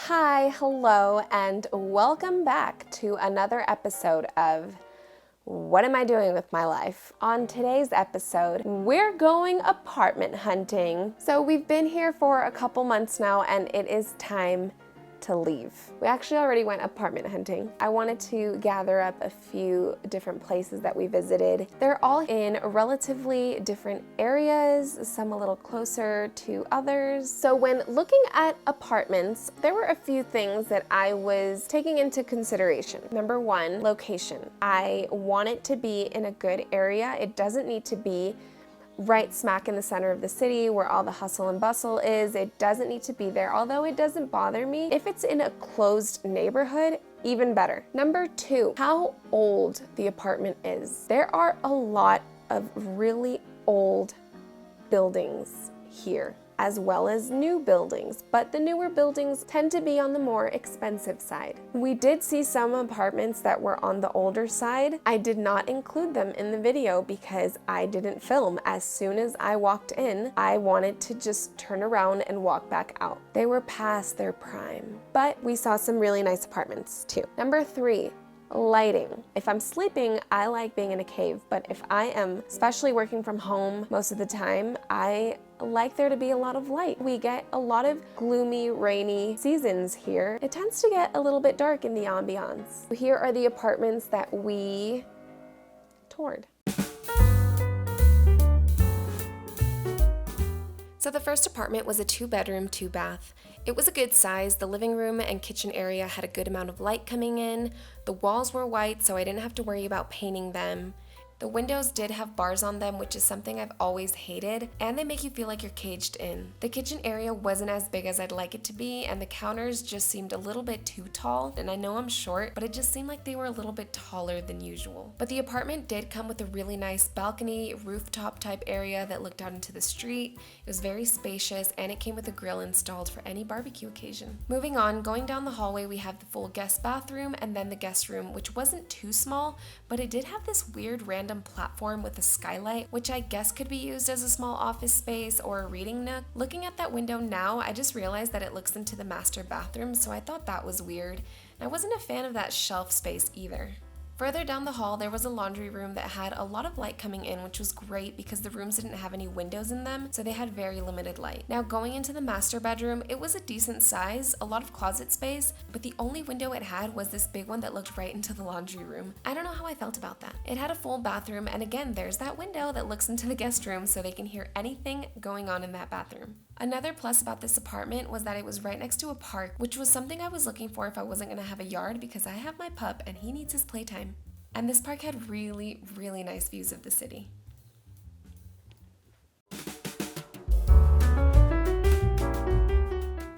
Hi, hello, and welcome back to another episode of What Am I Doing with My Life? On today's episode, we're going apartment hunting. So we've been here for a couple months now, and it is time to leave. We actually already went apartment hunting. I wanted to gather up a few different places that we visited. They're all in relatively different areas, some a little closer to others. So when looking at apartments, there were a few things that I was taking into consideration. Number one, location. I want it to be in a good area. It doesn't need to be right smack in the center of the city where all the hustle and bustle is. It doesn't need to be there, although it doesn't bother me. If it's in a closed neighborhood, even better. Number two, how old the apartment is. There are a lot of really old buildings here, as well as new buildings, but the newer buildings tend to be on the more expensive side. We did see some apartments that were on the older side. I did not include them in the video because I didn't film. As soon as I walked in, I wanted to just turn around and walk back out. They were past their prime, but we saw some really nice apartments too. Number three, lighting. If I'm sleeping, I like being in a cave, but if I am especially working from home most of the time, I like there to be a lot of light. We get a lot of gloomy, rainy seasons here. It tends to get a little bit dark in the ambiance. Here are the apartments that we toured. So the first apartment was a 2-bedroom, 2-bath. It was a good size. The living room and kitchen area had a good amount of light coming in. The walls were white, so I didn't have to worry about painting them. The windows did have bars on them, which is something I've always hated, and they make you feel like you're caged in. The kitchen area wasn't as big as I'd like it to be, and the counters just seemed a little bit too tall, and I know I'm short, but it just seemed like they were a little bit taller than usual. But the apartment did come with a really nice balcony, rooftop type area that looked out into the street. It was very spacious, and it came with a grill installed for any barbecue occasion. Moving on, going down the hallway, we have the full guest bathroom and then the guest room, which wasn't too small, but it did have this weird random platform with a skylight, which I guess could be used as a small office space or a reading nook. Looking at that window now, I just realized that it looks into the master bathroom, so I thought that was weird. And I wasn't a fan of that shelf space either. Further down the hall, there was a laundry room that had a lot of light coming in, which was great because the rooms didn't have any windows in them, so they had very limited light. Now going into the master bedroom, it was a decent size, a lot of closet space, but the only window it had was this big one that looked right into the laundry room. I don't know how I felt about that. It had a full bathroom, and again, there's that window that looks into the guest room so they can hear anything going on in that bathroom. Another plus about this apartment was that it was right next to a park, which was something I was looking for if I wasn't going to have a yard because I have my pup and he needs his playtime. And this park had really, really nice views of the city.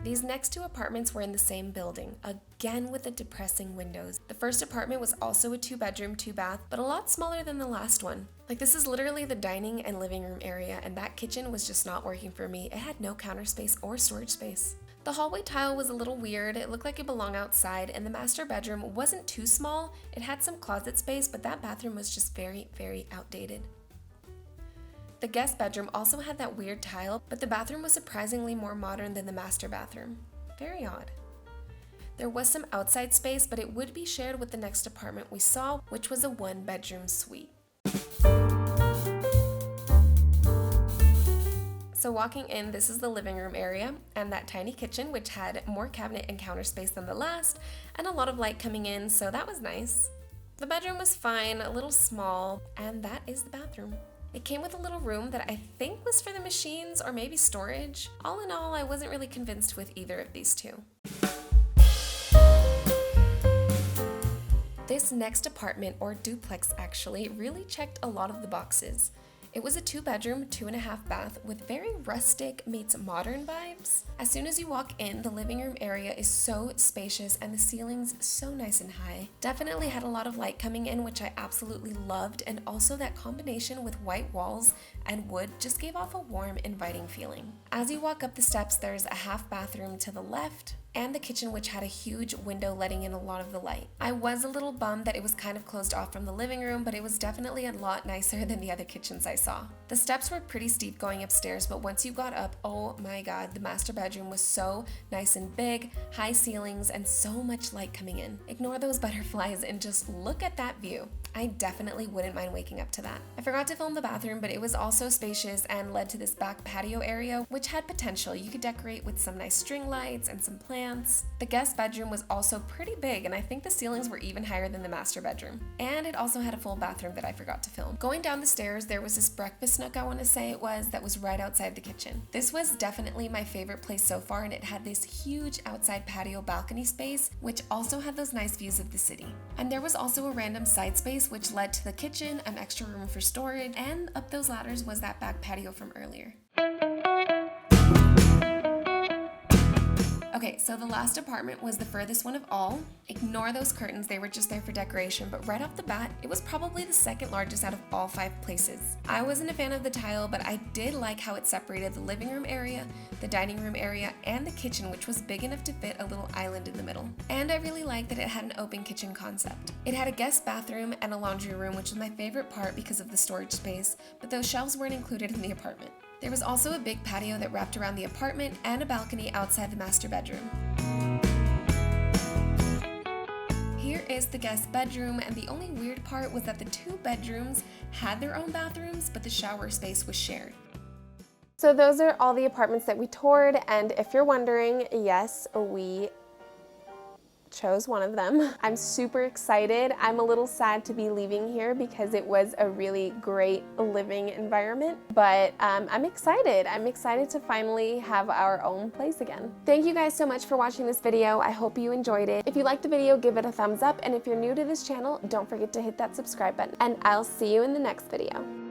These next two apartments were in the same building, again with the depressing windows. The first apartment was also a 2-bedroom, 2-bath, but a lot smaller than the last one. Like, this is literally the dining and living room area, and that kitchen was just not working for me. It had no counter space or storage space. The hallway tile was a little weird. It looked like it belonged outside, and the master bedroom wasn't too small. It had some closet space, but that bathroom was just very, very outdated. The guest bedroom also had that weird tile, but the bathroom was surprisingly more modern than the master bathroom. Very odd. There was some outside space, but it would be shared with the next apartment we saw, which was a 1-bedroom suite. So walking in, this is the living room area and that tiny kitchen, which had more cabinet and counter space than the last, and a lot of light coming in, so that was nice. The bedroom was fine, a little small, and that is the bathroom. It came with a little room that I think was for the machines or maybe storage. All in all, I wasn't really convinced with either of these two. This next apartment, or duplex actually, really checked a lot of the boxes. It was a 2-bedroom, 2.5-bath with very rustic meets modern vibes. As soon as you walk in, the living room area is so spacious and the ceiling's so nice and high. Definitely had a lot of light coming in, which I absolutely loved, and also that combination with white walls and wood just gave off a warm, inviting feeling. As you walk up the steps, there's a half bathroom to the left and the kitchen, which had a huge window letting in a lot of the light. I was a little bummed that it was kind of closed off from the living room, but it was definitely a lot nicer than the other kitchens I saw. The steps were pretty steep going upstairs, but once you got up, oh my god, the master bedroom was so nice and big, high ceilings, and so much light coming in. Ignore those butterflies and just look at that view. I definitely wouldn't mind waking up to that. I forgot to film the bathroom, but it was also spacious and led to this back patio area, which had potential. You could decorate with some nice string lights and some plants. The guest bedroom was also pretty big, and I think the ceilings were even higher than the master bedroom. And it also had a full bathroom that I forgot to film. Going down the stairs, there was this breakfast nook, I want to say it was, that was right outside the kitchen. This was definitely my favorite place so far, and it had this huge outside patio balcony space, which also had those nice views of the city. And there was also a random side space which led to the kitchen, an extra room for storage, and up those ladders was that back patio from earlier. Okay, so the last apartment was the furthest one of all. Ignore those curtains, they were just there for decoration, but right off the bat, it was probably the second largest out of all 5 places. I wasn't a fan of the tile, but I did like how it separated the living room area, the dining room area, and the kitchen, which was big enough to fit a little island in the middle. And I really liked that it had an open kitchen concept. It had a guest bathroom and a laundry room, which was my favorite part because of the storage space, but those shelves weren't included in the apartment. There was also a big patio that wrapped around the apartment and a balcony outside the master bedroom. Here is the guest bedroom, and the only weird part was that the 2 bedrooms had their own bathrooms, but the shower space was shared. So those are all the apartments that we toured, and if you're wondering, yes, we chose one of them. I'm super excited. I'm a little sad to be leaving here because it was a really great living environment, but I'm excited. I'm excited to finally have our own place again. Thank you guys so much for watching this video. I hope you enjoyed it. If you liked the video, give it a thumbs up, and if you're new to this channel, don't forget to hit that subscribe button, and I'll see you in the next video.